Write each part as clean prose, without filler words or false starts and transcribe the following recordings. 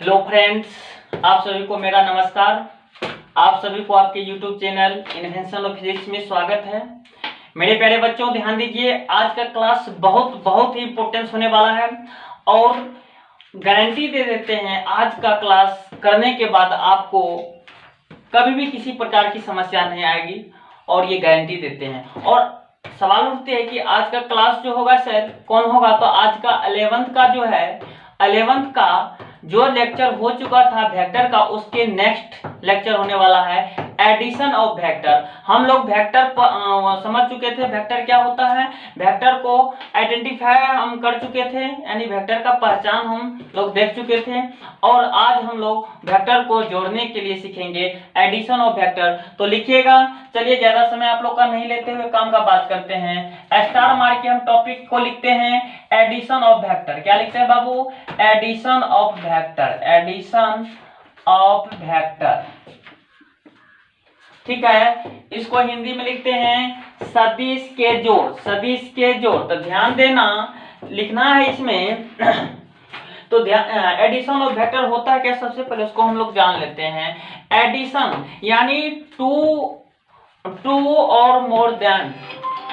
Hello friends, आप सभी को मेरा नमस्कार। आप सभी को आपके YouTube channel invention of physics में स्वागत है। मेरे प्यारे बच्चों, ध्यान दीजिए, आज का क्लास बहुत ही इम्पोर्टेंस होने वाला है और गारंटी दे देते हैं आज का क्लास करने के बाद आपको कभी भी किसी प्रकार की समस्या नहीं आएगी और ये गारंटी देते हैं। और सवाल उठते हैं कि आज का क्लास जो होगा शायद कौन होगा, तो आज का 11th का जो है 11th का जो लेक्चर हो चुका था वेक्टर का, उसके नेक्स्ट लेक्चर होने वाला है एडिशन ऑफ वेक्टर। हम लोग वेक्टर समझ चुके थे, वेक्टर क्या होता है, वेक्टर को आइडेंटिफाई हम कर चुके थे, यानी वेक्टर का पहचान हम लोग देख चुके थे। और आज हम लोग वेक्टर को जोड़ने के लिए सीखेंगे एडिशन ऑफ वेक्टर। तो लिखिएगा, चलिए ज्यादा समय आप लोग का नहीं लेते हुए काम का बात करते हैं। स्टार मार के हम टॉपिक को लिखते हैं एडिशन ऑफ वेक्टर। क्या लिखते हैं बाबू? Addition of vector, addition of vector. ठीक है, इसको हिंदी में लिखते हैं सदिश के जोड़, सदिश के जोड़। तो ध्यान देना, लिखना है इसमें तो एडिशन ऑफ वेक्टर होता है क्या, सबसे पहले उसको हम लोग जान लेते हैं। एडिशन यानी टू और मोर देन,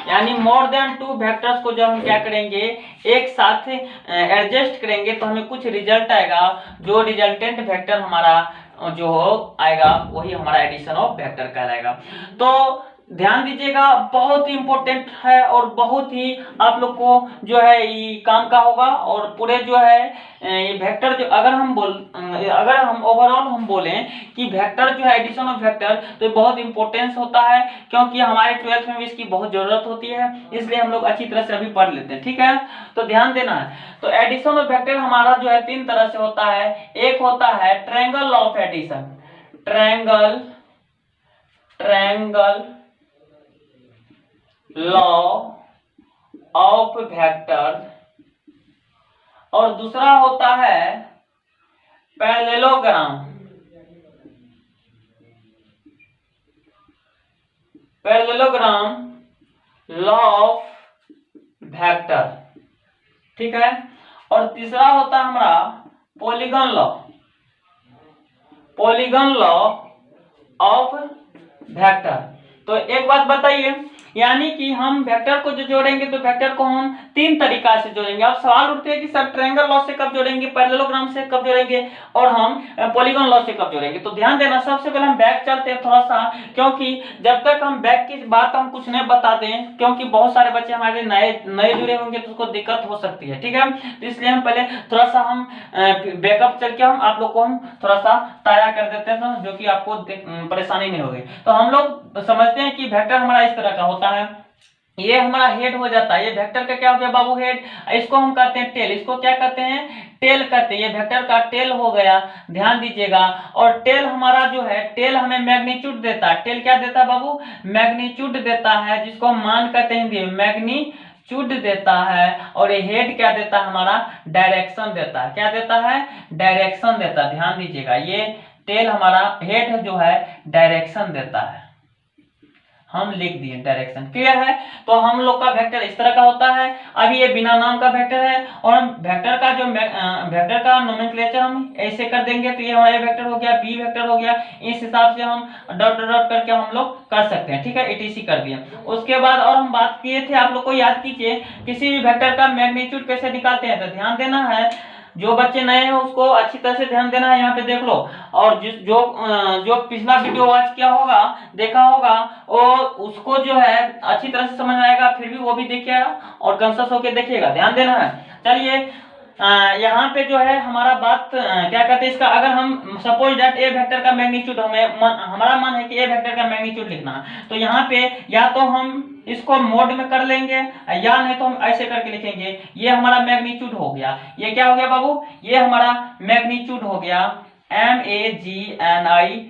यानी मोर देन टू वेक्टर्स को जब हम क्या करेंगे, एक साथ एडजस्ट करेंगे तो हमें कुछ रिजल्ट आएगा। जो रिजल्टेंट वेक्टर हमारा जो हो आएगा वही हमारा एडिशन ऑफ वेक्टर कहलाएगा। तो ध्यान दीजिएगा, बहुत ही इंपॉर्टेंट है और बहुत ही आप लोग को जो है ये काम का होगा। और पूरे जो है ये वेक्टर जो अगर हम ओवरऑल हम बोलें कि वेक्टर जो है एडिशन ऑफ वेक्टर, तो बहुत इंपॉर्टेंस होता है क्योंकि हमारे 12th में इसकी बहुत जरूरत होती है, इसलिए हम लोग अच्छी तरह से अभी पढ़ लेते हैं। ठीक है, तो ध्यान देना है। तो एडिशन ऑफ वेक्टर हमारा जो है 3 तरह से होता है। एक होता है triangle law of addition, triangle law of vector, और दूसरा होता है parallelogram, parallelogram law of vector. ठीक है, और तीसरा होता है हमारा polygon law, polygon law of vector. तो एक बात बताइए, यानी कि हम वेक्टर को जो जोड़ेंगे तो वेक्टर को हम 3 तरीका से जोड़ेंगे। अब सवाल उठते हैं कि सर ट्रायंगल लॉ से कब जोड़ेंगे, पैरेललोग्राम से कब जोड़ेंगे और हम पॉलीगन लॉ से कब जोड़ेंगे। तो ध्यान देना, सबसे पहले हम बैक चलते हैं थोड़ा सा, क्योंकि जब तक हम बैक की बात हम कुछ नहीं बता दें, क्योंकि बहुत सारे बच्चे हमारे नए जुड़े होंगे तो उसको दिक्कत हो सकती है। ठीक है, तो इसलिए हम पहले थोड़ा सा हम बैकअप चल के हम आप लोग को हम थोड़ा सा ताजा कर देते हैं, जो कि आपको परेशानी नहीं होगी। तो हम लोग समझते हैं कि वेक्टर हमारा इस तरह का होता है। ये हमारा हेड हो जाता है, ये वेक्टर का क्या हो गया बाबू, हेड। इसको हम कहते हैं टेल, इसको क्या कहते हैं, टेल कहते हैं। ये वेक्टर का टेल हो गया, ध्यान दीजिएगा। और टेल हमारा जो है, टेल हमें मैग्नीट्यूड देता है। टेल क्या देता है बाबू? मैग्नीट्यूड देता है, जिसको हम मान कहते हैं हिंदी में, मैग्नीट्यूड देता है। और ये हेड क्या देता है हमारा, डायरेक्शन देता है। क्या देता है? डायरेक्शन देता है। ध्यान दीजिएगा, ये टेल हमारा, हेड जो है डायरेक्शन देता है, हम लिख दिए डायरेक्शन। क्लियर है? तो हम लोग का वेक्टर इस तरह का होता है। अभी ये बिना नाम का वेक्टर है और हम वेक्टर का जो वेक्टर का नोमेनक्लेचर हम ऐसे कर देंगे, तो ये हमारा वेक्टर हो गया, बी वेक्टर हो गया। इस हिसाब से हम डॉट डॉट करके हम लोग कर सकते हैं। ठीक है, एटीसी कर दिया। उसके बाद और हम बात किए थे, आप लोग को याद कीजिए, किसी भी वेक्टर का मैग्नीट्यूड कैसे निकालते हैं। तो ध्यान देना है, जो बच्चे नए हैं उसको अच्छी तरह से ध्यान देना है। यहाँ पे देख लो, और जो पिछला वीडियो वॉच किया होगा, देखा होगा, और उसको जो है अच्छी तरह से समझ आएगा, फिर भी वो भी देखिएगा और कॉन्शियस होकर देखिएगा। ध्यान देना है। चलिए, यहाँ पे जो है हमारा बात क्या कहते हैं इसका, अगर हम सपोज दैट ए वेक्टर का मैग्नीट्यूड हमारा मन है कि ए वेक्टर का मैग्नीट्यूड लिखना है, तो यहाँ पे या तो हम इसको मोड में कर लेंगे या नहीं तो हम ऐसे करके लिखेंगे। ये हमारा मैग्नीट्यूड हो गया। ये क्या हो गया बाबू? ये हमारा मैग्नीट्यूड हो गया, MAGNITUD,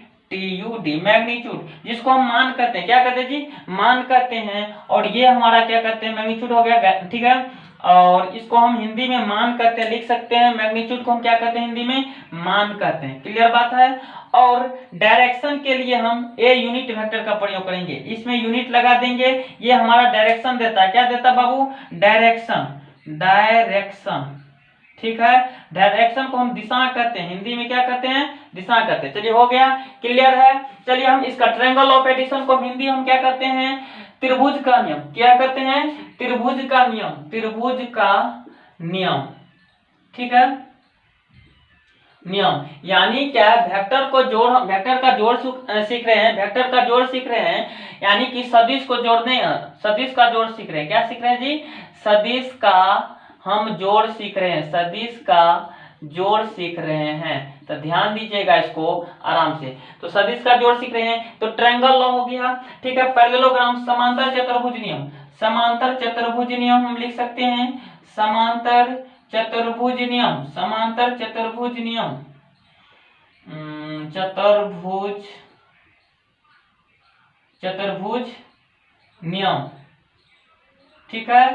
मैग्नीट्यूड, जिसको हम मान करते हैं। क्या कहते हैं जी? मान करते हैं। और ये हमारा क्या कहते हैं, मैग्नीट्यूड हो गया। ठीक है, और इसको हम हिंदी में मान कहते हैं, लिख सकते हैं। मैग्नीट्यूड को हम क्या कहते हैं हिंदी में? मान कहते हैं। क्लियर बात है। और डायरेक्शन के लिए हम ए यूनिट वेक्टर का प्रयोग करेंगे, इसमें यूनिट लगा देंगे। ये हमारा डायरेक्शन देता है। क्या देता है बाबू? Direction, direction. ठीक है, डायरेक्शन को हम दिशा कहते हैं, हिंदी में क्या कहते हैं, दिशा कहते हैं। चलिए हो गया, क्लियर है। चलिए हम इसका ट्रायंगल ऑफ एडिशन को हिंदी हम क्या कहते हैं, त्रिभुज का नियम। क्या कहते हैं, त्रिभुज का नियम, त्रिभुज का नियम, ठीक है, नियम। यानी क्या, वेक्टर को जोड़, वेक्टर का जोड़ सीख रहे हैं, वेक्टर का जोड़ सीख रहे हैं, यानी कि सदिश को जोड़ने, सदिश का जोड़ सीख रहे हैं। क्या सीख रहे हैं जी, सदिश का हम जोड़ सीख रहे हैं, सदिश का जोड़ सीख रहे हैं। तो ध्यान दीजिएगा इसको आराम से। तो सदिश का जोड़ सीख रहे हैं, तो ट्रायंगल लॉ हो गया, ठीक है। पैरेललोग्राम, समांतर चतुर्भुज नियम, समांतर चतुर्भुज नियम हम लिख सकते हैं, समांतर चतुर्भुज नियम, समांतर चतुर्भुज नियम, चतुर्भुज, चतुर्भुज नियम, ठीक है।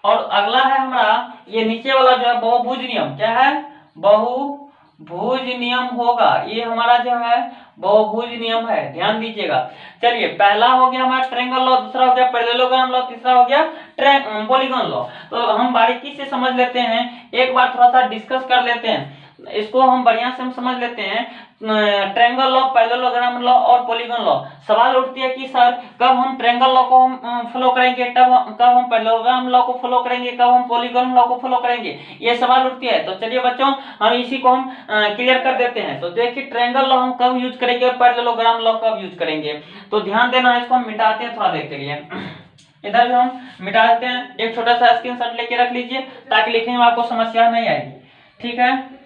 और अगला है हमारा ये नीचे वाला जो है बहुभुज नियम। क्या है, बहुभुज नियम होगा, ये हमारा जो है बहुभुज नियम है, ध्यान दीजिएगा। चलिए पहला हो गया हमारा ट्रायंगल लॉ, दूसरा हो गया पैरेललोग्राम लॉ, तीसरा हो गया पॉलीगॉन लॉ। तो हम बारीकी से समझ लेते हैं, एक बार थोड़ा सा डिस्कस कर लेते हैं, इसको हम बढ़िया से हम समझ लेते हैं। ट्रायंगल लॉ, पैरेललोग्राम लॉ और पॉलीगॉन लॉ। सवाल उठती है कि सर कब हम ट्रायंगल लॉ को हम फॉलो करेंगे, कब हम पैरेललोग्राम लॉ को फॉलो करेंगे, कब हम पॉलीगॉन लॉ को फॉलो करेंगे, ये सवाल उठती है। तो चलिए बच्चों हम इसी को हम क्लियर कर देते हैं। तो देखिए ट्रायंगल लॉ हम कब यूज करेंगे, पैरेललोग्राम लॉ कब यूज करेंगे। तो ध्यान देना, इसको हम मिटाते हैं थोड़ा देर के लिए, इधर भी हम मिटा देते हैं। एक छोटा सा स्क्रीनशॉट लेके रख लीजिए ताकि लिखने में आपको समस्या नहीं आएगी, ठीक है।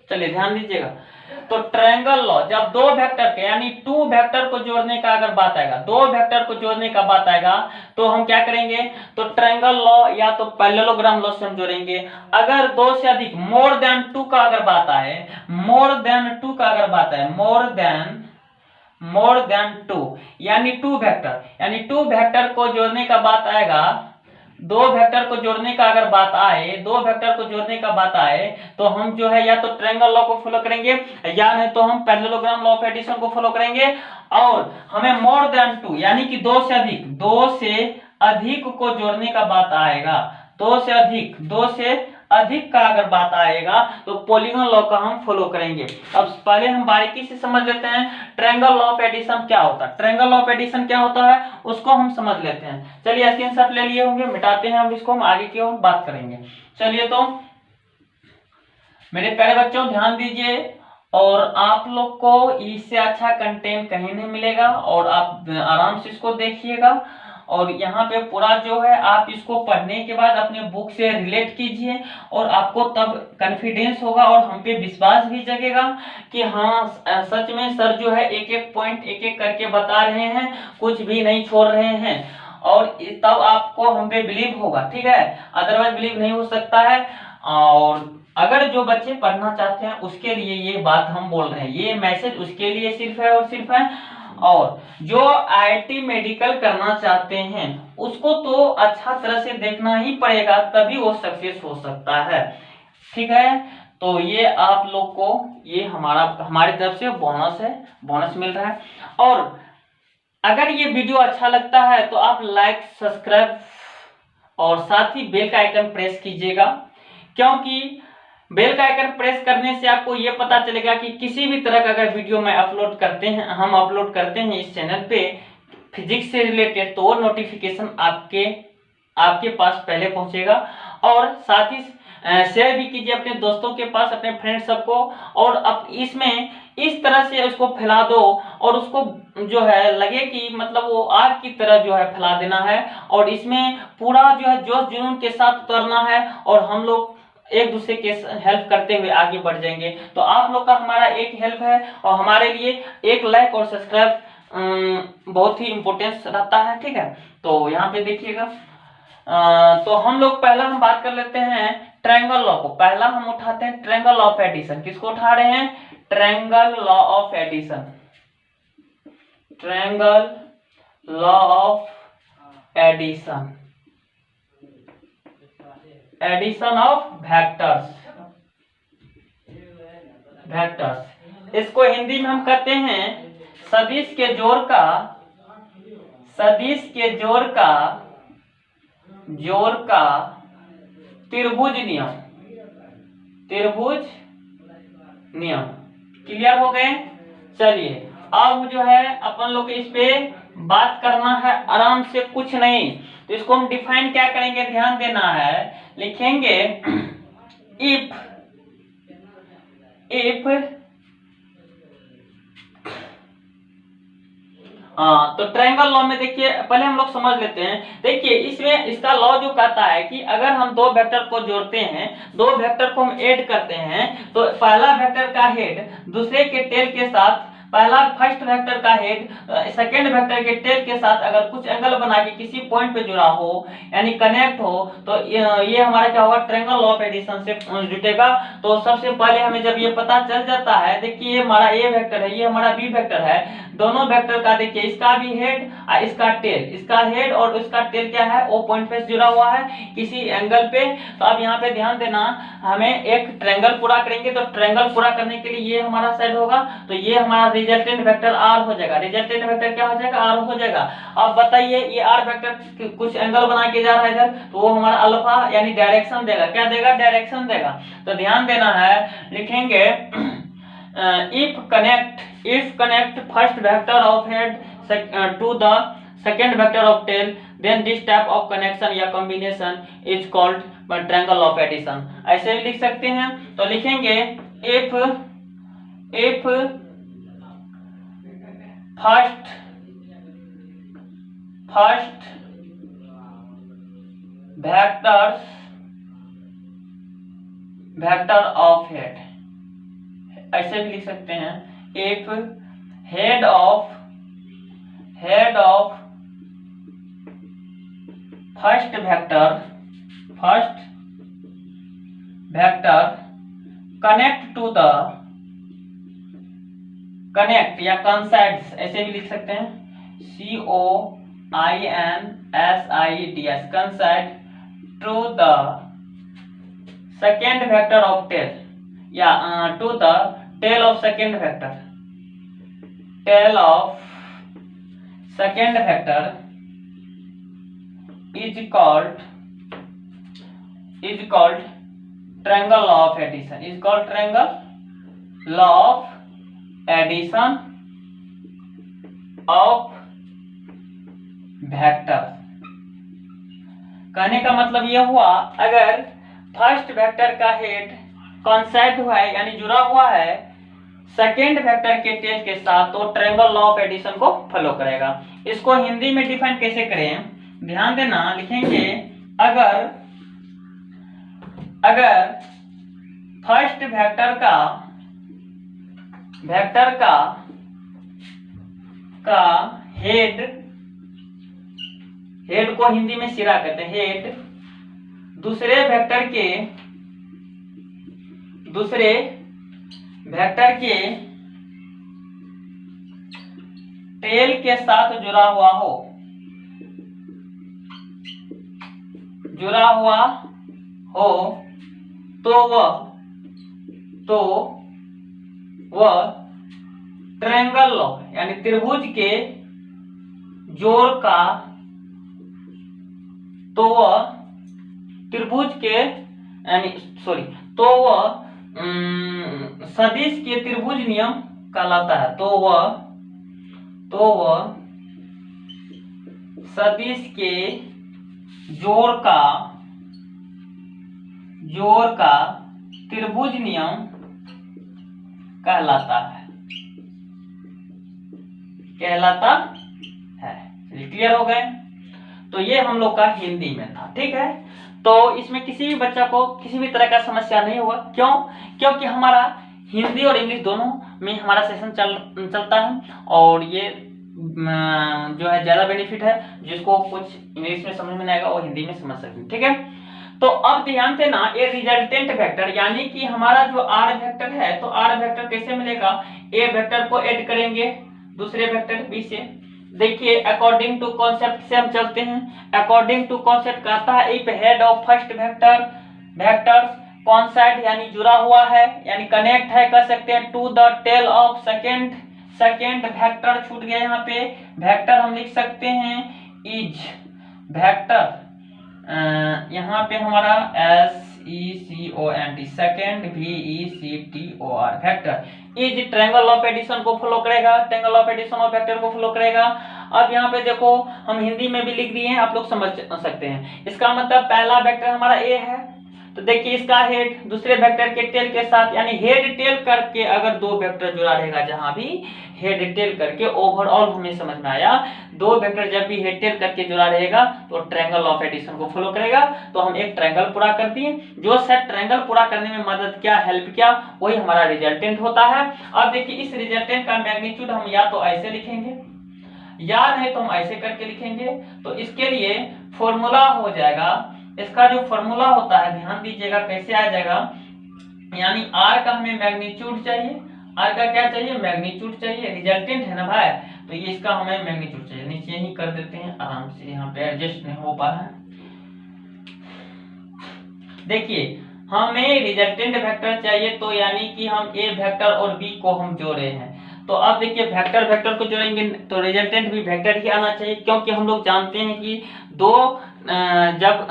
चलिए ध्यान दीजिएगा। तो ट्रायंगल लॉ, जब दो वेक्टर के यानी टू वेक्टर को जोड़ने का अगर बात आएगा, दो वेक्टर को जोड़ने का बात आएगा, तो हम क्या करेंगे, तो ट्रायंगल लॉ या तो पैरेललोग्राम लॉ से हम जोड़ेंगे। अगर दो से अधिक, मोर देन टू का अगर बात आए, मोर देन टू का अगर बात आए, मोर देन टू यानी टू वेक्टर, यानी टू वेक्टर को जोड़ने का बात आएगा, दो वेक्टर को जोड़ने का अगर बात आए, दो वेक्टर को जोड़ने का बात आए, तो हम जो है या तो ट्रायंगल लॉ को फॉलो करेंगे या नहीं तो हम पैरेललोग्राम लॉ ऑफ एडिशन को फॉलो करेंगे। और हमें मोर देन टू यानी कि दो से अधिक, दो से अधिक को जोड़ने का बात आएगा, दो से अधिक, दो से अधिक का अगर बात आएगा तो पॉलीगॉन लॉ का हम फॉलो करेंगे। अब पहले हम बारीकी से समझ लेते हैं ट्रायंगल लॉ ऑफ एडिशन क्या होता है, ट्रायंगल लॉ ऑफ एडिशन क्या होता है उसको हम समझ लेते हैं। चलिए स्क्रीनशॉट ले लिए होंगे, मिटाते हैं हम इसको, हम आगे की ओर बात करेंगे। चलिए तो मेरे प्यारे बच्चों ध्यान दीजिए, और आप लोग को इससे अच्छा कंटेंट कहीं नहीं मिलेगा, और आप आराम से इसको देखिएगा। और यहाँ पे पूरा जो है आप इसको पढ़ने के बाद अपने बुक से रिलेट कीजिए, और आपको तब कॉन्फिडेंस होगा और हम पे विश्वास भी जगेगा कि हाँ सच में सर जो है एक एक पॉइंट एक एक करके बता रहे हैं, कुछ भी नहीं छोड़ रहे हैं, और तब आपको हम पे बिलीव होगा, ठीक है, अदरवाइज बिलीव नहीं हो सकता है। और अगर जो बच्चे पढ़ना चाहते हैं उसके लिए ये बात हम बोल रहे हैं, ये मैसेज उसके लिए सिर्फ है और सिर्फ है। और जो आईआईटी मेडिकल करना चाहते हैं उसको तो अच्छा तरह से देखना ही पड़ेगा, तभी वो सक्सेस हो सकता है, ठीक है। तो ये आप लोग को ये हमारी तरफ से बोनस है, बोनस मिल रहा है। और अगर ये वीडियो अच्छा लगता है तो आप लाइक, सब्सक्राइब और साथ ही बेल का आइकन प्रेस कीजिएगा, क्योंकि बेल का आइकन प्रेस करने से आपको ये पता चलेगा कि किसी भी तरह का अगर वीडियो मैं अपलोड करते हैं, हम अपलोड करते हैं इस चैनल पे फिजिक्स से रिलेटेड, तो वो नोटिफिकेशन आपके पास पहले पहुंचेगा। और साथ ही शेयर भी कीजिए अपने दोस्तों के पास, अपने फ्रेंड सबको, और अब इसमें इस तरह से उसको फैला दो और उसको जो है लगे कि मतलब वो आग की तरह जो है फैला देना है, और इसमें पूरा जो है जोश जुनून के साथ उतरना है, और हम लोग एक दूसरे के हेल्प करते हुए आगे बढ़ जाएंगे। तो आप लोग का हमारा एक हेल्प है, और हमारे लिए एक लाइक और सब्सक्राइब बहुत ही इम्पोर्टेंस रहता है, ठीक है। तो यहाँ पे देखिएगा, तो हम लोग पहला हम बात कर लेते हैं ट्रायंगल लॉ को। पहला हम उठाते हैं ट्रायंगल लॉ ऑफ एडिशन। किसको उठा रहे हैं, triangle law of addition, triangle law of addition, addition of vectors. इसको हिंदी में हम कहते हैं सदिश के जोड़ का त्रिभुज नियम। क्लियर हो गए? चलिए अब जो है अपन लोग इस पे बात करना है आराम से, कुछ नहीं। तो इसको हम डिफाइन क्या करेंगे, ध्यान देना है। लिखेंगे इफ तो ट्रायंगल लॉ में देखिए, पहले हम लोग समझ लेते हैं। देखिए इसमें इसका लॉ जो कहता है कि अगर हम दो वेक्टर को जोड़ते हैं, दो वेक्टर को हम ऐड करते हैं, तो पहला वेक्टर का हेड दूसरे के टेल के साथ, फर्स्ट वेक्टर का हेड सेकेंड वेक्टर के टेल के साथ अगर कुछ एंगल बना के किसी पॉइंट पे जुड़ा हो, यानी कनेक्ट हो, तो ये हमारा क्या होगा, ट्रायंगल लॉ ऑफ एडिशन से जुटेगा। तो सबसे पहले हमें जब ये पता चल जाता है, देखिए ये हमारा ए वेक्टर है, ये हमारा बी वेक्टर है, दोनों वेक्टर का देखिए इसका भी हेड और इसका टेल, इसका हेड और इसका टेल क्या है, ओ पॉइंट पे जुड़ा हुआ है किसी एंगल पे। तो अब यहाँ पे ध्यान देना, हमें एक ट्रायंगल पूरा करेंगे, तो ट्रायंगल पूरा करने के लिए ये हमारा साइड होगा, तो ये हमारा रिजल्टेंट वेक्टर आर हो जाएगा। रिजल्टेंट वेक्टर क्या हो जाएगा, आर हो जाएगा। अब बताइए ये आर वेक्टर कुछ एंगल बना के जा रहा है इधर, तो वो हमारा अल्फा यानी डायरेक्शन देगा। क्या देगा, डायरेक्शन देगा। तो ध्यान देना है, लिखेंगे if connect first vector of head to the second vector of tail, then this type of connection या combination is called triangle of addition। ऐसे भी लिख सकते हैं। तो लिखेंगे if first vector of head, ऐसे भी लिख सकते हैं if head of first vector connect या coincides, ऐसे भी लिख सकते हैं coincides, coincide to the second vector of tail या to the tail of second vector, is called triangle law of addition, of vector. कहने का मतलब यह हुआ, अगर फर्स्ट वेक्टर का हेड कॉन्साइड हुआ है यानी जुड़ा हुआ है सेकेंड वेक्टर के टेल के साथ, तो ट्रायंगल लॉ ऑफ एडिशन को फॉलो करेगा। इसको हिंदी में डिफाइन कैसे करें, ध्यान देना। लिखेंगे अगर फर्स्ट वेक्टर का हेड को हिंदी में सिरा कहते हैं, हेड दूसरे वेक्टर के टेल के साथ जुड़ा हुआ हो तो वह ट्रायंगल लॉ यानी त्रिभुज के जोड़ का, तो वह सदिश के त्रिभुज नियम कहलाता है। तो वह सदिश के जोड़ का त्रिभुज नियम कहलाता है। क्लियर हो गए? तो ये हम लोग का हिंदी में था, ठीक है। तो इसमें किसी भी बच्चा को किसी भी तरह का समस्या नहीं हुआ। क्यों? क्योंकि हमारा हिंदी और इंग्लिश दोनों में हमारा सेशन चलता है, और ये जो है ज्यादा बेनिफिट है। जिसको कुछ इंग्लिश में समझ में नहीं आएगा वो हिंदी में समझ सकते हैं, ठीक है। तो अब ध्यान देना, ये रिजल्टेंट वेक्टर यानी कि हमारा जो आर वेक्टर है, तो आर वेक्टर कैसे मिलेगा, ए वेक्टर को ऐड करेंगे दूसरे वेक्टर बी से। देखिए अकॉर्डिंग टू कॉन्सेप्ट से हम चलते हैं। अकॉर्डिंग टू कॉन्सेप्ट कहता है if head of first vector vectors कॉन्साइड यानी जुड़ा हुआ है यानी कनेक्ट है, कर सकते हैं to the tail of second vector छूट गया यहाँ पे। वेक्टर हम लिख सकते हैं इज वेक्टर, यहाँ पे हमारा SECONT second VECTOR vector is triangle of addition को फॉलो करेगा, triangle of addition of vector को फॉलो करेगा। अब यहाँ पे देखो हम हिंदी में भी लिख दिए हैं, आप लोग समझ सकते हैं। इसका मतलब पहला वेक्टर हमारा ए है, तो देखिए इसका हेड दूसरे वेक्टर के टेल के साथ यानी हेड टेल करके अगर दो वेक्टर जुड़ा रहेगा, जहां भी हेड टेल करके, ओवरऑल हमें समझ में आया दो वेक्टर जब भी हेड टेल करके जुड़ा रहेगा तो ट्रायंगल ऑफ एडिशन को फॉलो करेगा। तो हम एक ट्रायंगल पूरा कर दिए, जो सेट ट्रायंगल पूरा करने में मदद क्या, हेल्प किया, वही हमारा रिजल्टेंट होता है। अब देखिए इस रिजल्टेंट का मैग्नीट्यूड हम या तो ऐसे लिखेंगे या नहीं तो हम ऐसे करके लिखेंगे। तो इसके लिए फॉर्मूला हो जाएगा, इसका जो फॉर्मूला होता है ध्यान दीजिएगा कैसे आ जाएगा, यानी r का हमें मैग्नीट्यूड चाहिए, r का क्या चाहिए, मैग्नीट्यूड चाहिए, रिजल्टेंट है ना भाई, तो ये इसका हमें मैग्नीट्यूड चाहिए। नीचे ही कर देते हैं आराम से, यहाँ पे एडजस्ट नहीं हो पा रहा है। देखिए हमें रिजल्टेंट वेक्टर चाहिए, तो यानी कि हम a वेक्टर और b को हम जोड़े हैं। तो अब देखिए वेक्टर वेक्टर को जोड़ेंगे तो रिजल्टेंट भी वेक्टर ही आना चाहिए, क्योंकि हम लोग जानते हैं कि दो जब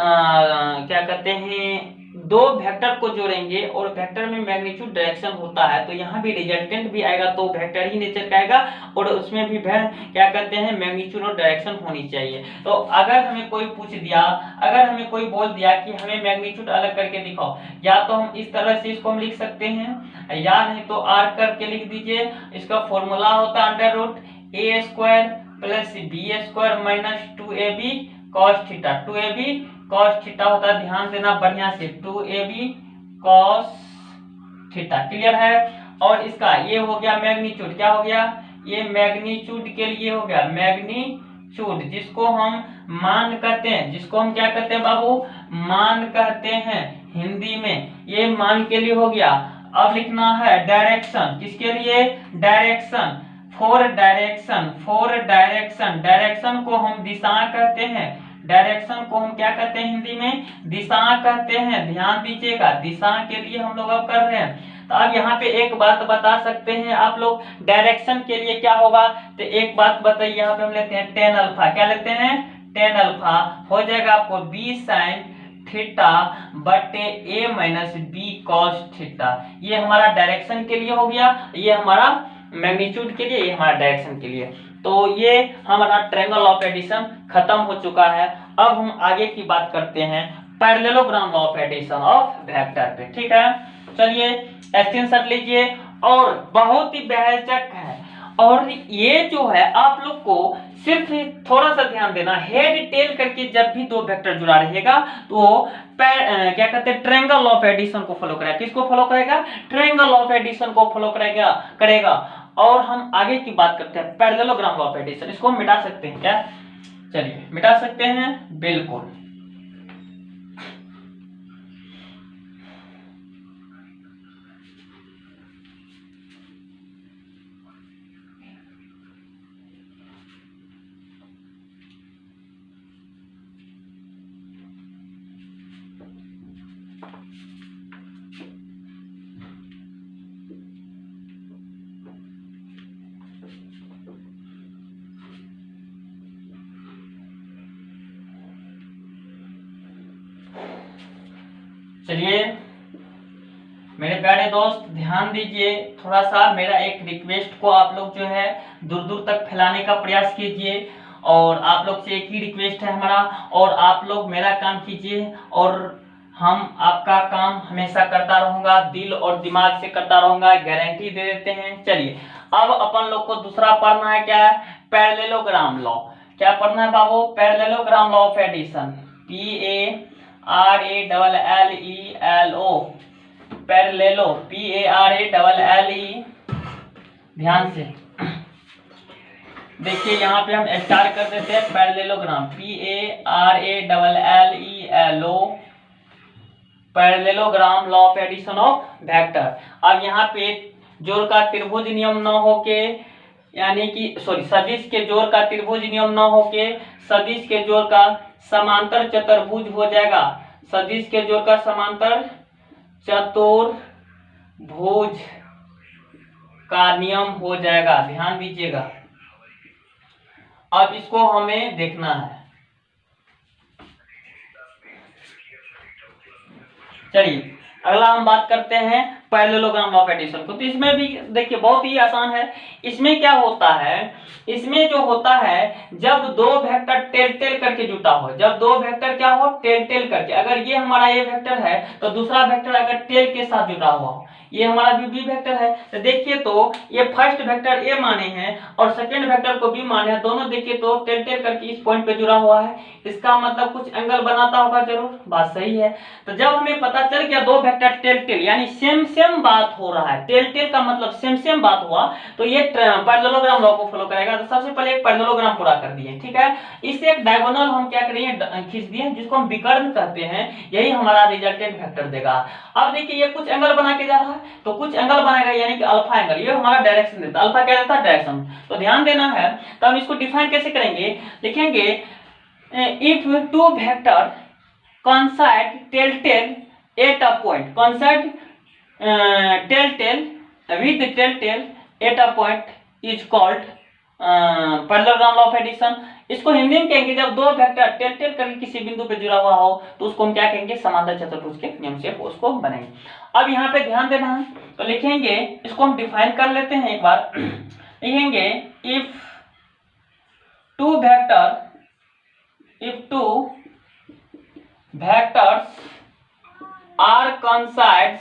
क्या कहते हैं दो वेक्टर को जोड़ेंगे और वेक्टर में मैग्नीट्यूड डायरेक्शन होता है, तो यहाँ भी रिजल्टेंट भी आएगा तो वेक्टर ही नेचर का आएगा और उसमें भी क्या कहते हैं मैग्नीट्यूड और डायरेक्शन होनी चाहिए। तो अगर हमें कोई पूछ दिया, अगर हमें कोई बोल दिया कि हमें मैग्नीट्यूड अलग करके दिखाओ, या तो हम इस तरह से इसको हम लिख सकते हैं या नहीं तो आर करके लिख दीजिए। इसका फॉर्मूला होता है under root A square plus B square minus 2ab cos theta, 2ab cos theta होता है, ध्यान देना बढ़िया से, 2ab cos थीटा, क्लियर है। और इसका ये हो गया मैग्नीट्यूड, क्या हो गया, ये मैग्नीट्यूड के लिए हो गया मैग्नीट्यूड, जिसको हम मान कहते हैं, जिसको हम क्या कहते हैं बाबू, मान कहते हैं हिंदी में, ये मान के लिए हो गया। अब लिखना है डायरेक्शन, किसके लिए, direction, for direction, for direction, direction को हम दिशा कहते हैं, डायरेक्शन को हम क्या कहते हैं हिंदी में, दिशा कहते हैं। ध्यान दीजिएगा दिशा के लिए हम लोग अब कर रहे हैं। तो अब यहाँ पे एक बात बता सकते हैं आप लोग, डायरेक्शन के लिए क्या होगा, तो एक बात बताइए, यहाँ पे हम लेते हैं टेन अल्फा, क्या लेते हैं, टेन अल्फा हो जाएगा आपको बी साइन थीटा बटे ए माइनस बी कॉस थीटा। ये हमारा डायरेक्शन के लिए हो गया, ये हमारा मैग्नीट्यूड के लिए, ये हमारा डायरेक्शन के लिए। तो ये हमारा ट्रायंगल ऑफ एडिशन खत्म हो चुका है। अब हम आगे की बात करते हैं parallelogram of addition of vector पे, ठीक है। चलिए स्क्रीनशॉट लीजिए, और बहुत ही बेहचक है, और ये जो है आप लोग को सिर्फ थोड़ा सा ध्यान देना, हेड टेल करके जब भी दो वेक्टर जुड़ा रहेगा तो क्या कहते हैं ट्रायंगल ऑफ एडिशन को फॉलो करेगा, किसको फॉलो करेगा, ट्रायंगल ऑफ एडिशन को फॉलो करेगा। और हम आगे की बात करते हैं पैरेललोग्राम ऑफ एडिशन, इसको हम मिटा सकते हैं क्या, चलिए मिटा सकते हैं, बिल्कुल। चलिए मेरे प्यारे दोस्त ध्यान दीजिए, थोड़ा सा मेरा एक रिक्वेस्ट को आप लोग जो है दूर दूर तक फैलाने का प्रयास कीजिए, और आप लोग से एक ही रिक्वेस्ट है हमारा, और आप लोग मेरा काम कीजिए और हम आपका काम हमेशा करता रहूंगा, दिल और दिमाग से करता रहूंगा, गारंटी दे देते हैं। चलिए अब अपन लोग को दूसरा पढ़ना है, क्या है, पैरेललोग्राम लॉ। क्या पढ़ना है बाबू, parallelogram law of addition, PARALLELO, पैरेलेलो, PARALLE। ध्यान से देखिए यहाँ पे हम स्टार्ट कर देते हैं parallelogram, PARALLELO, parallelogram law of addition of vector. अब यहाँ पे जोड़ का त्रिभुज नियम न होके, यानी कि सदिश के जोड़ का त्रिभुज नियम न होके सदिश के जोड़ का समांतर चतुर्भुज हो जाएगा, सदिश के जोड़ का समांतर चतुर्भुज का नियम हो जाएगा। ध्यान दीजिएगा, अब इसको हमें देखना है। चलिए अगला हम बात करते हैं पैरेललोग्राम ऑफ एडिशन को। तो इसमें भी देखिए बहुत ही आसान है। इसमें क्या होता है, इसमें जो होता है जब दो वेक्टर टेल टेल करके जुटा हो, जब दो वेक्टर क्या हो टेल टेल करके, अगर ये हमारा ए वेक्टर है तो दूसरा वेक्टर अगर टेल के साथ जुटा हुआ हो, ये हमारा बी वेक्टर है तो देखिए तो ये फर्स्ट वेक्टर ए माने हैं और सेकंड वेक्टर को बी माने हैं, दोनों देखिए तो टेल टेल करके इस पॉइंट पे जुड़ा हुआ है, इसका मतलब कुछ एंगल बनाता होगा जरूर, बात सही है। तो जब हमें पता चल गया दो वेक्टर टेल टेल यानी सेम सेम बात हो रहा है, टेल टेल का मतलब सेम सेम बात हुआ, तो ये पैरेललोग्राम लॉ को फॉलो करेगा। तो सबसे पहले एक पैरेललोग्राम पूरा कर दिए, ठीक है। इससे एक डायगोनल हम क्या करेंगे खींच दिए, जिसको हम विकर्ण कहते हैं, यही हमारा रिजल्टेंट वेक्टर देगा। अब देखिए ये कुछ एंगल बना के जा रहा है, तो कुछ एंगल बनाएगा यानी कि अल्फा एंगल, ये हमारा डायरेक्शन देता है। अल्फा क्या देता है, डायरेक्शन। तो ध्यान देना है, तो हम इसको डिफाइन कैसे करेंगे, लिखेंगे if two vector coincide tail tail at a point, coincide tail tail with tail tail at a point is called parallelogram law of addition. इसको हिंदी में कहेंगे जब दो वेक्टर टेल टेल करके किसी बिंदु पे जुड़ा हुआ हो तो उसको हम क्या कहेंगे, समांतर चतुर्भुज के नियम से उसको बनेंगे। अब यहाँ पे ध्यान देना है, तो लिखेंगे इसको हम डिफाइन कर लेते हैं एक बार। लिखेंगे if to vectors are coincide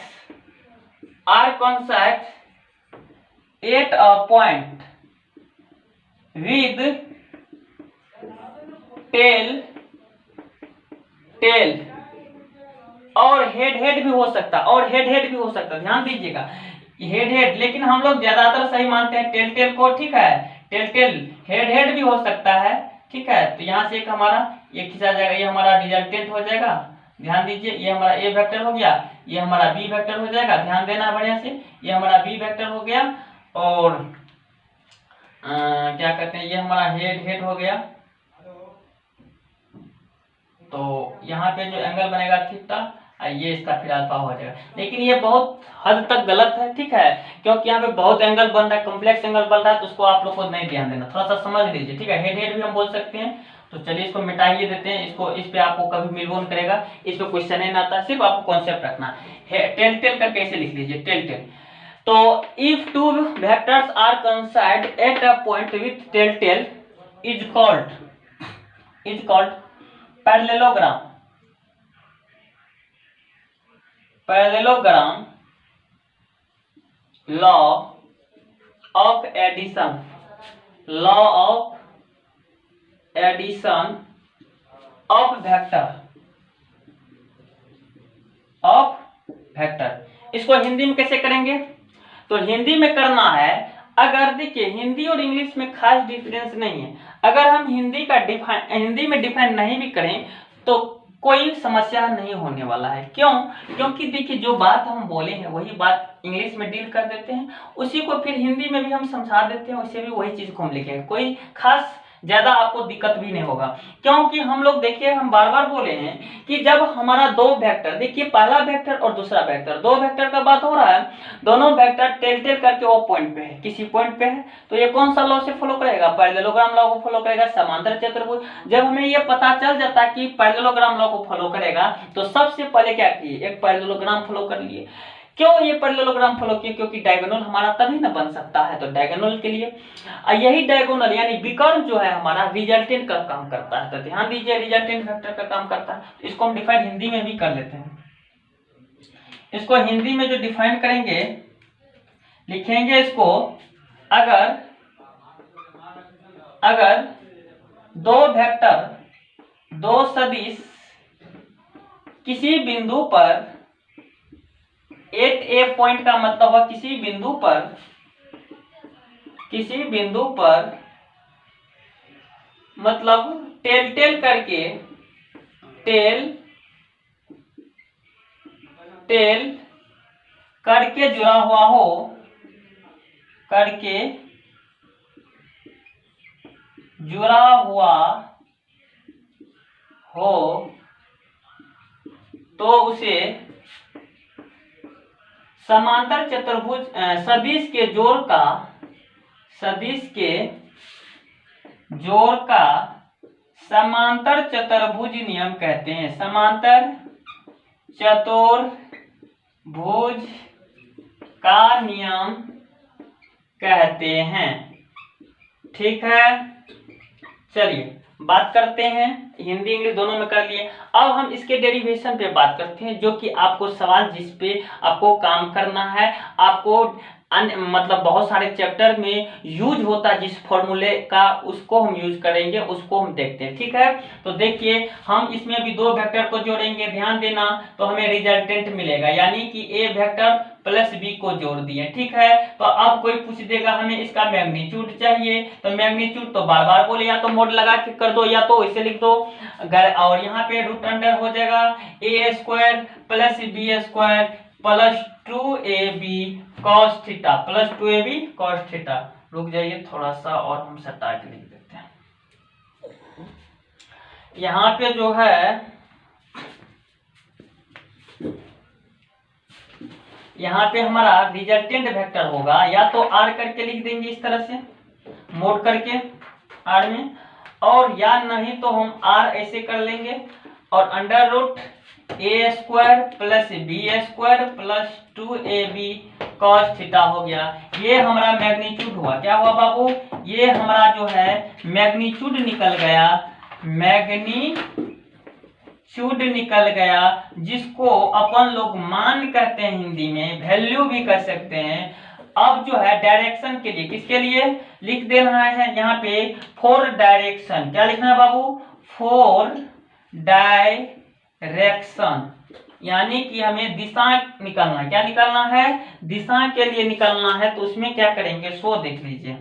at a point with tail और हेड भी हो सकता भी हो सकता, ध्यान दीजिएगा हेड, लेकिन हम लोग ज्यादातर सही मानते हैं टेल को, ठीक है। टेल हेड भी हो सकता है, ठीक है। तो यहाँ से एक हमारा ये खींचा जाएगा, ये हमारा रिजल्टेंट हो जाएगा। ध्यान दीजिए ये हमारा ए वेक्टर हो गया, ये हमारा बी वेक्टर हो जाएगा, ध्यान देना बढ़िया से, ये हमारा बी वेक्टर हो गया और क्या कहते हैं ये हमारा हेड हो गया। तो यहाँ पे जो एंगल बनेगा थीटा, ये इसका फिर अल्फा हो जाएगा, लेकिन ये बहुत हद तक गलत है, ठीक है, क्योंकि यहाँ पे बहुत एंगल बन रहा है, कॉम्प्लेक्स एंगल बन रहा है, तो उसको आप लोग को नहीं ध्यान देना, थोड़ा सा समझ लीजिए, ठीक है। हेड भी हम बोल सकते हैं, तो चलिए इसको मिटाइए देते हैं, इसको इस पे आपको कभी मिलबोन करेगा, इस पे क्वेश्चन नहीं आता, सिर्फ आपको कॉन्सेप्ट रखना है। टेल टेल का कैसे लिख लीजिए, टेल टेल। तो if two vectors are coincide at a point with tail tail is called parallelogram law of addition of vector. इसको हिंदी में कैसे करेंगे, तो हिंदी में करना है, अगर देखिए हिंदी और इंग्लिश में खास डिफरेंस नहीं है, अगर हम हिंदी में डिफाइन नहीं भी करें तो कोई समस्या नहीं होने वाला है। क्यों, क्योंकि देखिए जो बात हम बोले हैं वही बात इंग्लिश में डील कर देते हैं, उसी को फिर हिंदी में भी हम समझा देते हैं, वैसे भी वही चीज को हम लिखेंगे, कोई खास ज्यादा आपको दिक्कत भी नहीं होगा। क्योंकि हम लोग देखिए हम बार बार बोले हैं कि जब हमारा दो वेक्टर, देखिए पहला वेक्टर और दूसरा वेक्टर, दो वेक्टर का बात हो रहा है, दोनों वेक्टर टेल टेल करके वो पॉइंट पे है, किसी पॉइंट पे है, तो ये कौन सा लॉ से फॉलो करेगा, पैरेललोग्राम लॉ को फॉलो करेगा, समांतर चतुर्भुज। जब हमें ये पता चल जाता है कि पैरेललोग्राम लॉ को फॉलो करेगा तो सबसे पहले क्या किए, एक पैरेललोग्राम फॉलो कर लिए। क्यों ये पैरेललोग्राम फॉलो किए, क्योंकि डायगोनल हमारा तभी ना बन सकता है, तो डायगोनल के लिए यही डायगोनल यानी विकर्ण जो है हमारा रिजल्टेंट का काम करता है। तो ध्यान दीजिए रिजल्टेंट वेक्टर का काम करता है, इसको हम डिफाइन हिंदी में भी कर लेते हैं। इसको हिंदी में जो डिफाइन करेंगे, लिखेंगे इसको, अगर दो वेक्टर, दो सदिश किसी बिंदु पर एट ए पॉइंट का मतलब है किसी बिंदु पर मतलब टेल टेल करके जुड़ा हुआ हो तो उसे समांतर चतुर्भुज सदिश के जोड़ का समांतर चतुर्भुज नियम कहते हैं। समांतर चतुर्भुज का नियम कहते हैं। ठीक है, चलिए बात करते हैं, हिंदी इंग्लिश दोनों में कर लिए। अब हम इसके डेरिवेशन पे बात करते हैं, जो कि आपको सवाल जिस पे आपको काम करना है, आपको मतलब बहुत सारे चैप्टर में यूज होता है जिस फॉर्मूले का, उसको हम यूज करेंगे, उसको हम देखते हैं। ठीक है, तो देखिए हम इसमें भी दो वेक्टर को जोड़ेंगे, ध्यान देना, तो हमें रिजल्टेंट मिलेगा, यानी कि ए वेक्टर प्लस बी को जोड़ दिए। ठीक है, तो अब कोई पूछ देगा हमें इसका मैग्नीट्यूड चाहिए, तो मैग्नीट्यूड तो बार बार बोले, या तो मोड लगा के कर दो या तो इसे लिख दो, और यहाँ पे रूट अंडर हो जाएगा A square plus B square plus 2ab cos theta plus 2ab cos theta. रुक जाइए थोड़ा सा और हम सटा के लिख देते हैं। यहाँ पे जो है यहाँ पे हमारा रिजल्टेंट वेक्टर होगा, या तो r करके लिख देंगे इस तरह से मोड करके r में, और या नहीं तो हम r ऐसे कर लेंगे और under root A square plus B square plus 2ab cos theta हो गया। ये हमारा मैग्नीट्यूड हुआ। क्या हुआ बाबू? ये हमारा जो है मैग्नीट्यूड निकल गया, मैग्नीट्यूड निकल गया, जिसको अपन लोग मान कहते हैं, हिंदी में वैल्यू भी कह सकते हैं। अब जो है डायरेक्शन के लिए, किसके लिए लिख देना है यहाँ पे, फोर डायरेक्शन। क्या लिखना है बाबू? फोर डायरेक्शन, यानी कि हमें दिशा निकालना है। क्या निकालना है? दिशा के लिए निकालना है। तो उसमें क्या करेंगे, सो देख लीजिए।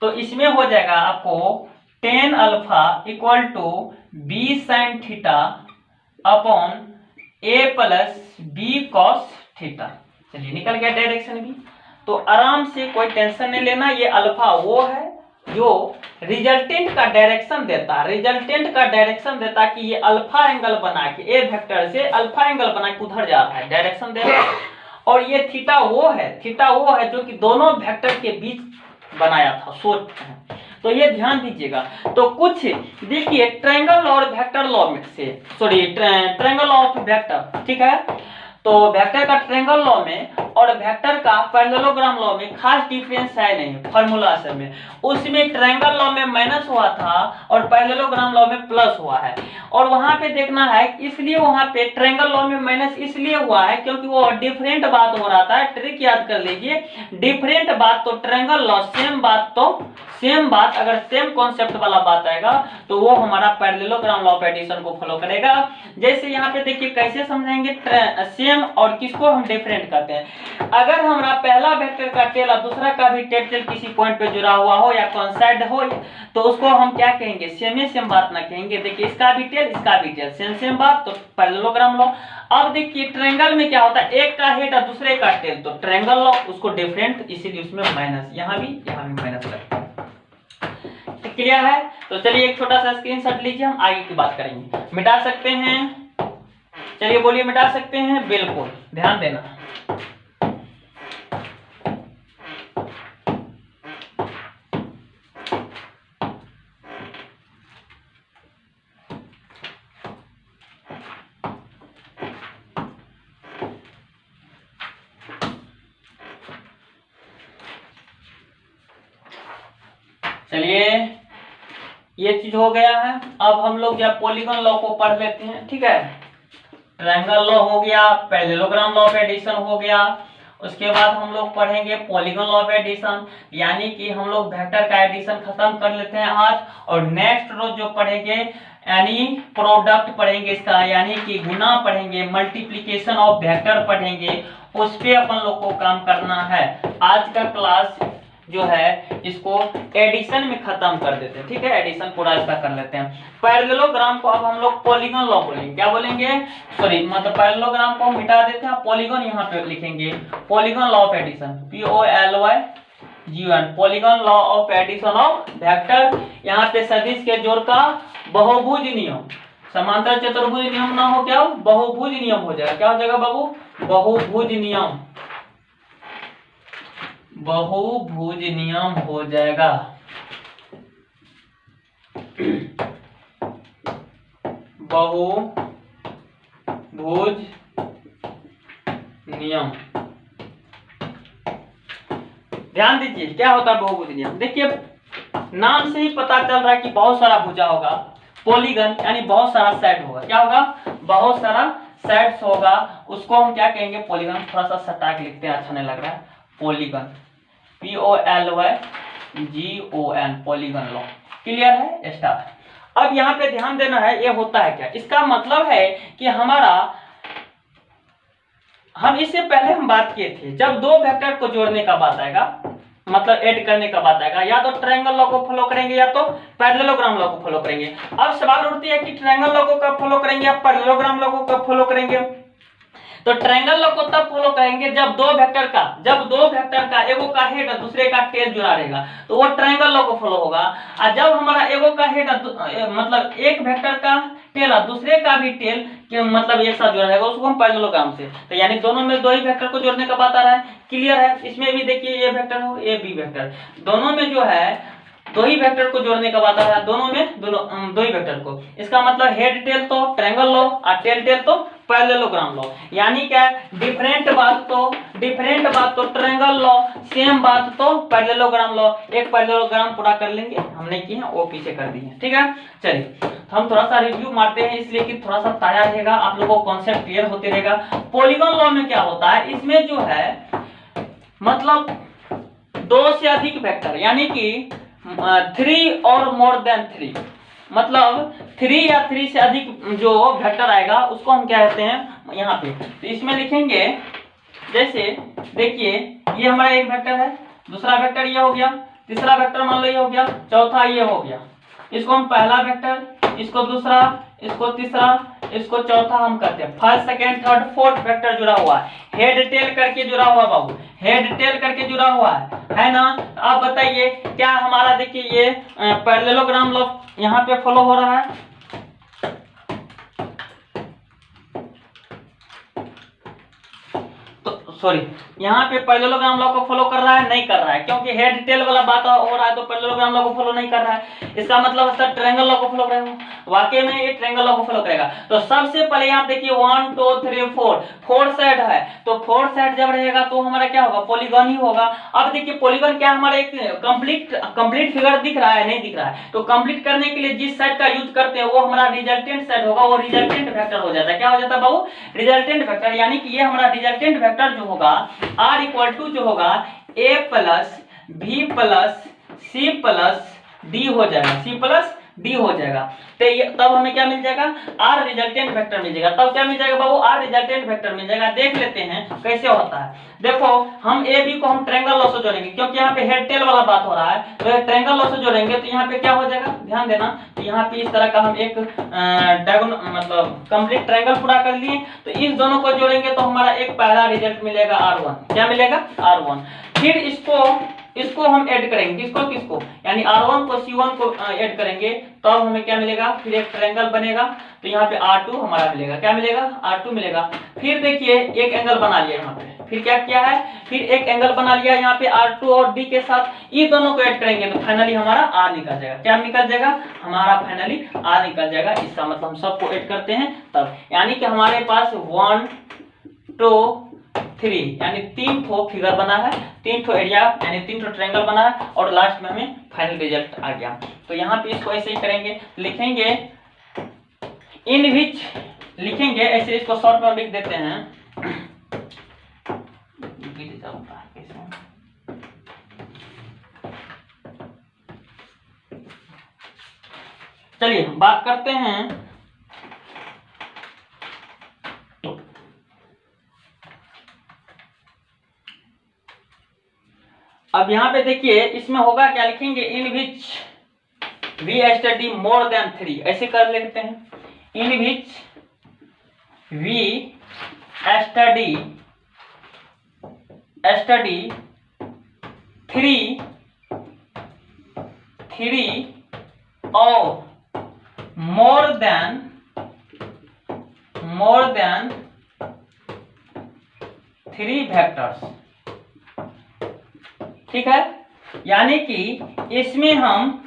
तो इसमें हो जाएगा आपको tan alpha equal to b sine theta upon a plus b cos theta. चलिए निकल गया डायरेक्शन भी। तो आराम से कोई टेंशन नहीं लेना, ये अल्फा वो है जो रिजल्टेंट का डायरेक्शन देता है, रिजल्टेंट का डायरेक्शन देता कि ये अल्फा एंगल बना के, ए वेक्टर से अल्फा एंगल बना के उधर जा रहा है, डायरेक्शन दे रहा है। और ये थीटा वो है जो कि दोनों वेक्टर के बीच बनाया था, सोच है। तो ये ध्यान दीजिएगा। तो कुछ देखिए ट्रायंगल और वेक्टर लॉ में से, सॉरी ट्रायंगल ऑफ वेक्टर, ठीक है। तो वेक्टर का ट्रायंगल लॉ में और वेक्टर का पैरेललोग्राम लॉ में खास डिफरेंस है नहीं, फार्मूला से में। उसमें ट्रायंगल लॉ में माइनस हुआ था और पैरेललोग्राम लॉ में प्लस हुआ है। और वहां पे देखना है, इसलिए वहां पे ट्रायंगल लॉ में माइनस इसलिए हुआ है क्योंकि वो डिफरेंट बात हो रहा था। ट्रिक याद कर लीजिए, डिफरेंट बात तो ट्रायंगल लॉ, सेम बात तो सेम बात, अगर सेम कॉन्सेप्ट वाला बात आएगा तो वो हमारा पैरेललोग्राम लॉ ऑफ एडिशन को फॉलो करेगा। जैसे यहाँ पे देखिए कैसे समझेंगे, सेम और किसको हम डिफरेंट कहते हैं। अगर हमारा पहला वेक्टर का टेल और दूसरा का भी टेल किसी पॉइंट पे जुड़ा हुआ हो या कोइंसाइड हो, तो उसको हम क्या कहेंगे, सेम बात ना कहेंगे। देखिए इसका भी टेल इसका भी टेल सेम बात, तो पैरेललोग्राम लॉ। अब देखिए ट्रायंगल में क्या होता है, एक का हेड और दूसरे का टेल, तो ट्रायंगल लॉ उसको डिफरेंट, इसीलिए उसमें माइनस, यहाँ भी माइनस लगता है। क्लियर है? तो चलिए एक छोटा सा स्क्रीनशॉट लीजिए, हम आगे की बात करेंगे। मिटा सकते हैं? चलिए बोलिए, मिटा सकते हैं? बिल्कुल, ध्यान देना। चलिए ये चीज हो गया है। अब हम लोग या पॉलीगॉन लॉ को पढ़ लेते हैं, ठीक है। ट्रायंगल लॉ हो गया, पैरेललोग्राम लॉ ऑफ एडिशन हो गया, उसके बाद हम लोग पढ़ेंगे पॉलीगॉन लॉ ऑफ एडिशन, यानी कि हम लोग वेक्टर का एडिशन खत्म कर लेते हैं आज। और नेक्स्ट रोज जो पढ़ेंगे यानी प्रोडक्ट पढ़ेंगे इसका, यानी कि गुना पढ़ेंगे, मल्टीप्लिकेशन ऑफ वेक्टर पढ़ेंगे, उस पे अपन लोग को काम करना है। आज का क्लास जो है इसको एडिशन में खत्म कर देते हैं, ठीक है। एडिशन पूरा इसका कर लेते हैं। पैरेललोग्राम को अब हम लोग पॉलीगॉन लॉ बोलेंगे। क्या बोलेंगे? सॉरी, मतलब पैरेललोग्राम को मिटा देते हैं, पॉलीगॉन यहाँ पे लिखेंगे। Polygon law of addition, POLYGON, polygon law of addition of vector. यहाँ पे सदिश के जोड़ का बहुभुज नियम, समांतर चतुर्भुज नियम ना हो क्या हो, बहुभुज नियम हो जाएगा। क्या हो जाएगा बाबू, बहुभुज नियम, बहुभुज नियम हो जाएगा। बहुभुज नियम, ध्यान दीजिए क्या होता है बहुभुज नियम। देखिए नाम से ही पता चल रहा है कि बहुत सारा भुजा होगा, पॉलीगन यानी बहुत सारा सेट होगा। क्या होगा, बहुत सारा सेट्स होगा, उसको हम क्या कहेंगे, पॉलीगन। थोड़ा सा सटा के लिखते हैं, अच्छा नहीं लग रहा है। Polygon, POLYGON, polygon law. Clear है स्टार। अब यहाँ पे ध्यान देना है, ये होता है क्या, इसका मतलब है कि हमारा, हम इससे पहले हम बात किए थे, जब दो वेक्टर को जोड़ने का बात आएगा, मतलब ऐड करने का बात आएगा, या तो ट्रायंगल लॉ को फॉलो करेंगे या तो पैरेललोग्राम लॉ को फॉलो करेंगे। अब सवाल उठती है कि ट्रायंगल लॉ को कब फॉलो करेंगे या पैरेललोग्राम लॉ को कब फॉलो करेंगे। तो ट्रायंगल लॉ को तब फॉलो करेंगे जब दो वेक्टर का एगो का हेड और दूसरे का टेल जुड़ा रहेगा, तो वो ट्रायंगल लॉ को फॉलो होगा। और जब हमारा एगो का हेड मतलब एक वेक्टर का टेल और दूसरे का भी टेल मतलब एक साथ जुड़ा रहेगा, उसको हम पैरेललोग्राम से, तो यानी दोनों में दो ही वेक्टर को जोड़ने का बात आ रहा है। क्लियर है। इसमें भी देखिए ये वेक्टर हो, ये बी वेक्टर, दोनों में जो है दो ही वेक्टर को जोड़ने का बात आ रहा है, दोनों में दो ही वेक्टर को। इसका मतलब हेड टेल तो ट्रायंगल लॉ और टेल टेल तो पैरेललोग्राम लॉ। यानी क्या, डिफरेंट बात तो ट्रायंगल लॉ, सेम बात तो पैरेललोग्राम लॉ। एक पैरेललोग्राम पूरा कर लेंगे, हमने की है वो पीछे कर दी है। ठीक है, चलिए हम थोड़ा सा रिव्यू मारते हैं, इसलिए कि थोड़ा सा ताजा रहेगा, आप लोगों को कॉन्सेप्ट क्लियर होते रहेगा। पॉलीगन लॉ में क्या होता है, इसमें जो है मतलब दो से अधिक वेक्टर, यानी कि 3 और मोर देन 3, मतलब 3 या 3 से अधिक जो वेक्टर आएगा उसको हम क्या कहते हैं यहाँ पे। तो इसमें लिखेंगे, जैसे देखिए ये हमारा एक वेक्टर है, दूसरा वेक्टर ये हो गया, तीसरा वेक्टर मान लो ये हो गया, चौथा ये हो गया। इसको हम पहला वेक्टर, इसको दूसरा, इसको तीसरा, इसको चौथा हम करते हैं। First second third fourth vector जुड़ा हुआ है, हेड टेल करके जुड़ा हुआ बाबू, हेड टेल करके जुड़ा हुआ है ना। आप बताइए क्या हमारा, देखिए ये पैरेललोग्राम लॉ यहाँ पे फॉलो हो रहा है। सॉरी, यहाँ पे पैरेललोग्राम लॉ को फॉलो कर रहा है, नहीं कर रहा है, क्योंकि हेड टेल वाला बात हो रहा है, तो पैरेललोग्राम लॉ को फॉलो नहीं कर रहा है। इसका मतलब सर ट्रायंगल लॉ को फॉलो करेगा, वाकई में ये ट्रायंगल लॉ को फॉलो करेगा। तो सबसे पहले यहाँ देखिए 1 2 3 4 फोर साइड है, तो फोर साइड जब रहेगा तो हमारा क्या होगा, पॉलीगन ही होगा। अब देखिए पॉलीगन क्या हमारा एक कंप्लीट फिगर दिख रहा है, नहीं दिख रहा है, तो कंप्लीट करने के लिए जिस साइड का यूज करते हैं वो हमारा रिजल्टेंट साइड होगा, वो रिजल्टेंट वेक्टर हो जाता है। क्या हो जाता है बाबू, रिजल्टेंट वेक्टर। यानी कि ये हमारा रिजल्टेंट वेक्टर जो होगा R इक्वल टू जो होगा A plus B plus C plus D हो जाएगा, C प्लस D हो जाएगा। तो ये तब हमें क्या मिल जाएगा, R रिजल्टेंट वेक्टर मिल जाएगा। तब क्या मिल जाएगा बाबू, R रिजल्टेंट वेक्टर मिल जाएगा। देख लेते हैं कैसे होता है। देखो हम ए बी को हम ट्रायंगल लॉ से जोड़ेंगे, क्योंकि यहाँ पे हेड टेल वाला बात हो रहा है, तो ये ट्रायंगल लॉ से जोड़ेंगे तो यहाँ पे क्या हो जाएगा, ध्यान देना। तो यहाँ पे इस तरह का हम एक डायगोनल मतलब कंप्लीट ट्रायंगल पूरा कर लिए, तो इस दोनों को जोड़ेंगे तो हमारा एक पहला रिजल्ट मिलेगा R1। क्या मिलेगा, R1। फिर इसको हम ऐड करेंगे, किसको यानी R1 को C1 को ऐड करेंगे, तब हमें क्या मिलेगा, फिर एक ट्रायंगल बनेगा, तो यहाँ पे R2 हमारा मिलेगा। क्या मिलेगा, R2 मिलेगा। फिर देखिए एक एंगल बना लिया यहाँ पे, फिर क्या किया है, फिर एक एंगल बना लिया यहाँ पे R2 और D के साथ, ये दोनों को ऐड करेंगे तो फाइनली हमारा R निकल जाएगा। क्या निकल जाएगा, हमारा फाइनली R निकल जाएगा। इसका मतलब हम सबको ऐड करते हैं तब, यानी कि हमारे पास 1 2 3 यानी 3 ठो फिगर बना है, 3 ठो एरिया यानी 3 ठो ट्रायंगल बना है, और लास्ट में हमें फाइनल रिजल्ट आ गया। तो यहाँ पे इसको ऐसे ही करेंगे, लिखेंगे इन विच, लिखेंगे ऐसे, इसको शॉर्ट में लिख देते हैं। चलिए बात करते हैं अब यहाँ पे देखिए इसमें होगा क्या, लिखेंगे in which we study more than 3, ऐसे कर लेते हैं। इन विच वी स्टडी 3 और मोर देन मोर देन 3 वेक्टर्स। ठीक है, यानी कि इसमें हम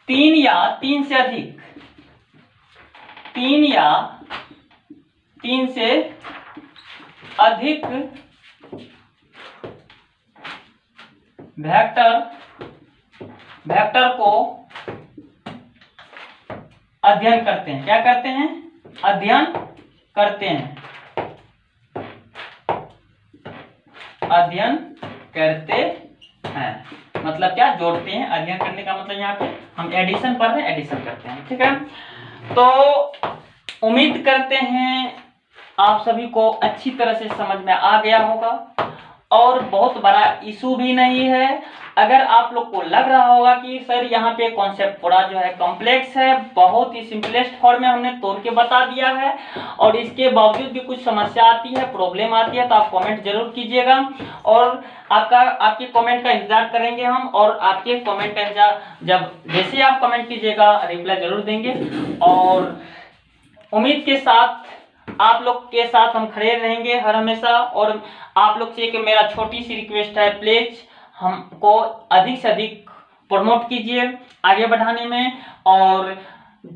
3 या 3 से अधिक वेक्टर को अध्ययन करते हैं। क्या करते हैं? अध्ययन करते हैं। मतलब क्या? जोड़ते हैं। अध्ययन करने का मतलब यहाँ पे हम एडिशन पढ़ रहे हैं, एडिशन करते हैं। ठीक है, तो उम्मीद करते हैं आप सभी को अच्छी तरह से समझ में आ गया होगा और बहुत बड़ा इशू भी नहीं है। अगर आप लोग को लग रहा होगा कि सर यहाँ पे कॉन्सेप्ट पूरा जो है कॉम्प्लेक्स है, बहुत ही सिंपलेस्ट फॉर्म में हमने तोड़ के बता दिया है और इसके बावजूद भी कुछ समस्या आती है, प्रॉब्लम आती है, तो आप कमेंट जरूर कीजिएगा और आपके कमेंट का इंतजार करेंगे हम। और आपके कमेंट का इंतजार जैसे आप कमेंट कीजिएगा रिप्लाई जरूर देंगे। और उम्मीद के साथ आप लोग के साथ हम खड़े रहेंगे हर हमेशा। और आप लोग से एक मेरा छोटी सी रिक्वेस्ट है, प्लीज हमको अधिक से अधिक प्रमोट कीजिए आगे बढ़ाने में, और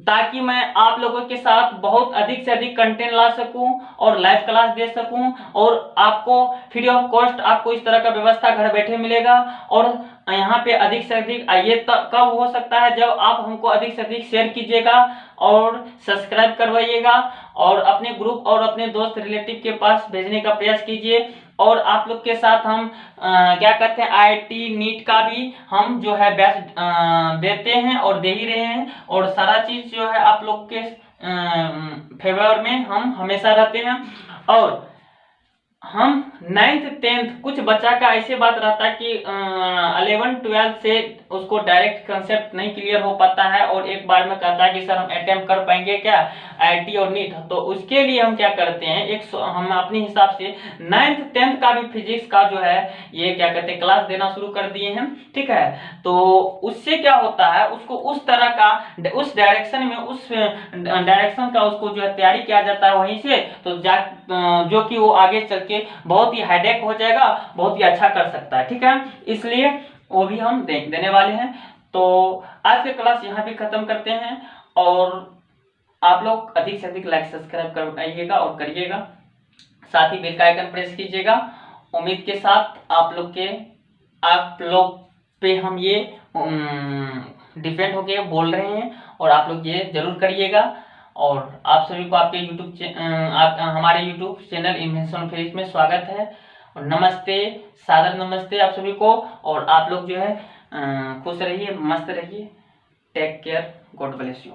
ताकि मैं आप लोगों के साथ बहुत अधिक से अधिक कंटेंट ला सकूं और लाइव क्लास दे सकूं और आपको फ्री ऑफ कॉस्ट आपको इस तरह का व्यवस्था घर बैठे मिलेगा। और यहाँ पे अधिक से अधिक ये कब हो सकता है? जब आप हमको अधिक से अधिक शेयर कीजिएगा और सब्सक्राइब करवाइएगा और अपने ग्रुप और अपने दोस्त रिलेटिव के पास भेजने का प्रयास कीजिए। और आप लोग के साथ हम क्या करते हैं, IIT नीट का भी हम जो है बैच देते हैं और दे ही रहे हैं। और सारा चीज जो है आप लोग के फेवर में हम हमेशा रहते हैं। और हम 9th 10th कुछ बच्चा का ऐसे बात रहता है कि 11 12 से उसको डायरेक्ट कंसेप्ट नहीं क्लियर हो पाता है और एक बार में कहता है कि सर हम अटेम्प्ट कर पाएंगे क्या IIT और नीट। तो उसके लिए हम क्या करते हैं, हम अपने हिसाब से 9th 10th का भी फिजिक्स का जो है ये क्या कहते हैं क्लास देना शुरू कर दिए हैं। ठीक है, तो उससे क्या होता है, उसको उस तरह का उस डायरेक्शन में उसको जो है तैयारी किया जाता है वहीं से, तो जो कि वो आगे चल के बहुत ही हाईटेक हो जाएगा, बहुत ही अच्छा कर सकता है। ठीक है, इसलिए वो भी हम देने वाले हैं। तो आज की क्लास यहाँ पे खत्म करते हैं और आप लोग अधिक से अधिक लाइक सब्सक्राइब कराइएगा और करिएगा, साथ ही बेल का आइकन प्रेस कीजिएगा। उम्मीद के साथ आप लोग पे हम ये डिपेंड होके बोल रहे हैं और आप लोग ये जरूर करिएगा। और आप सभी को आपके हमारे यूट्यूब चैनल इन्वेंशन फिजिक्स में स्वागत है और नमस्ते, सादर नमस्ते आप सभी को। और आप लोग जो है खुश रहिए, मस्त रहिए। Take care, God bless you.